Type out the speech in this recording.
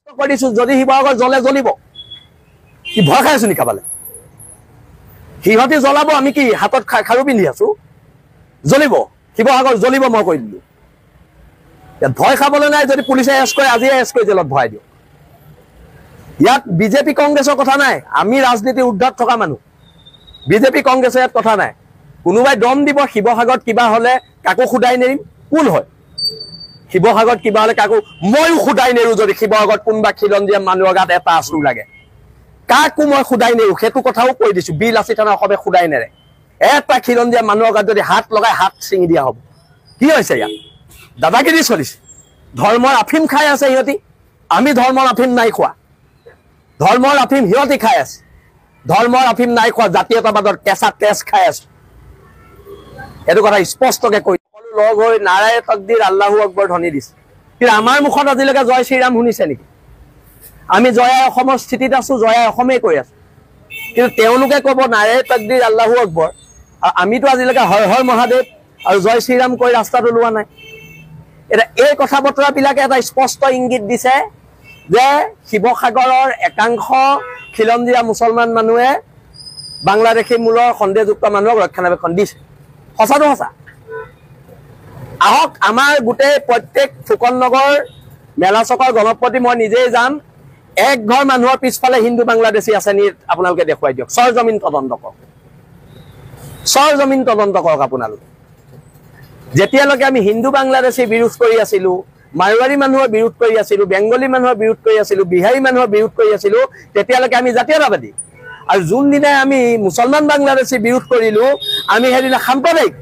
কৰি দিছো যদি শিৱসাগৰ জ্বলে জ্বলিব কি ভয় খাই আছো নি কাবালে সিহঁতি জ্বলাব আমি কি হাতত খাৰু পিন্ধি আছো জ্বলিব শিৱসাগৰ জ্বলিব মই কৈ দিলো ভয় খাবলৈ নাই যদি পুলিচে এৰেষ্ট কৰে আজি এৰেষ্ট কৰি জেলত ভৰাই দিও ইয়াত বিজেপি কংগ্ৰেছৰ কথা নাই আমি ৰাজনীতি উদ্ধাৰ থকা মানুহ বিজেপি কংগ্ৰেছৰ ইয়াত কথা নাই কোনোবাই দম দিব শিৱসাগৰত কিবা হলে কাকো খুদাই নেৰিম কোন হয় শিৱসাগৰত কিবা হলে কাকো মইও খুদাই নেৰো যদি শিৱসাগৰত কোনোবা খিলঞ্জীয়া মানুহৰ গাত এটা আচুৰ লাগে কাকো মই খুদাই নেৰো সেইটো কথাও কৈ দিছো বিল আছে থানা অসমে খুদাই নেৰে এটা খিলঞ্জীয়া মানুহৰ গাত যদি হাত লগাই হাত ছিঙি দিয়া হ'ব কি হৈছে ইয়াত দাদাগিৰি চলিছে ধৰ্মৰ আফিম খাই আছে সিহঁতি আমি ধৰ্মৰ আফিম নাই খোৱা ধৰ্মৰ আফিম সিহঁতি খাই আছে ধৰ্মৰ আফিম নাই খোৱা জাতীয়তাবাদৰ কেঁচা তেজ খাই আছে এইটো কথা স্পষ্টকে কৈ সকলো লগ হৈ নাৰায়ে তকদিৰ আল্লাহু আকবৰ ধ্বনি দিছে কিন্তু আমাৰ মুখত আজিলৈকে জয় শ্ৰীৰাম শুনিছে নেকি আমি জয় অসমৰ স্থিতিত আছো জয় অসমেই কৈ আছো কিন্তু তেওঁলোকে ক'ব নাৰায়ে তকদিৰ আল্লাহু আকবৰ আৰু আমিতো আজিলৈকে হৰ হৰ মহাদেৱ আৰু জয় শ্ৰীৰাম কৈ ৰাস্তাটো লোৱা নাই এটা এই কথা বতৰাবিলাকে এটা স্পষ্ট ইংগিত দিছে যে শিৱসাগৰৰ একাংশ খিলঞ্জীয়া মুছলমান মানুহে বাংলাদেশী মূলৰ সন্দেহযুক্ত মানুহক ৰক্ষণাবেক্ষণ দিছে সঁচাটো সঁচা আহক আমাৰ গোটেই প্ৰত্যেক ফুকন নগৰ মেলা চকৰ গণপতি মই নিজেই যাম এক ঘৰ মানুহৰ পিছফালে হিন্দু বাংলাদেশী আছে নি আপোনালোকে দেখুৱাই দিয়ক সৰজমিন তদন্ত কৰক আপোনালোকে যেতিয়ালৈকে আমি হিন্দু বাংলাদেশী বিৰোধ কৰি আছিলো মাৰোৱাৰী মানুহৰ বিৰোধ কৰি আছিলো বেংগলী মানুহৰ বিৰোধ কৰি আছিলো বিহাৰী মানুহৰ বিৰোধ কৰি আছিলো তেতিয়ালৈকে আমি জাতীয়তাবাদী আৰু যোনদিনাই আমি মুছলমান বাংলাদেশী বিৰোধ কৰিলো আমি সেইদিনা সাম্প্ৰদায়িক